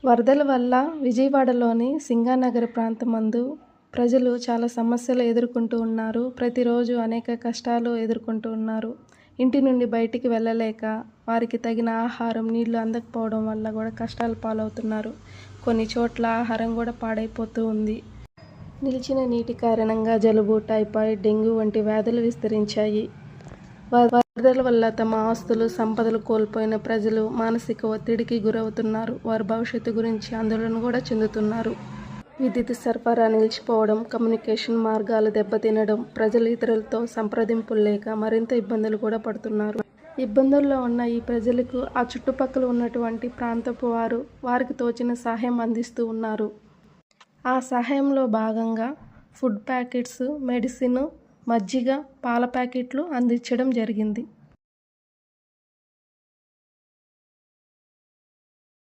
వరదల వల్ల విజయవాడలోని సింగానగర్ ప్రాంతమందు ప్రజలు చాలా సమస్యలు ఎదుర్కొంటూ ఉన్నారు. ప్రతిరోజు అనేక కష్టాలు ఎదుర్కొంటూ ఉన్నారు. ఇంటి నుండి బయటికి వెళ్ళలేక వారికి తగిన ఆహారం, నీళ్లు అందకపోవడం వల్ల కూడా కష్టాల పాలవుతున్నారు. కొన్ని చోట్ల ఆహారం కూడా పాడైపోతూ ఉంది. నిలిచిన నీటి కారణంగా జలుబు, టైఫాయిడ్, డెంగ్యూ వంటి వ్యాధులు విస్తరించాయి. వరదల వల్ల తమ ఆస్తులు, సంపదలు కోల్పోయిన ప్రజలు మానసిక ఒత్తిడికి గురవుతున్నారు. వారి భవిష్యత్తు గురించి ఆందోళన కూడా చెందుతున్నారు. విద్యుత్ సరఫరా నిలిచిపోవడం, కమ్యూనికేషన్ మార్గాలు దెబ్బతినడం, ప్రజలు ఇతరులతో సంప్రదింపులు లేక మరింత ఇబ్బందులు కూడా పడుతున్నారు. ఇబ్బందుల్లో ఉన్న ఈ ప్రజలకు ఆ చుట్టుపక్కల ఉన్నటువంటి ప్రాంతపు వారికి తోచిన సహాయం అందిస్తూ ఉన్నారు. ఆ సహాయంలో భాగంగా ఫుడ్ ప్యాకెట్స్, మెడిసిన్, మజ్జిగ, పాల ప్యాకెట్లు అందించడం జరిగింది.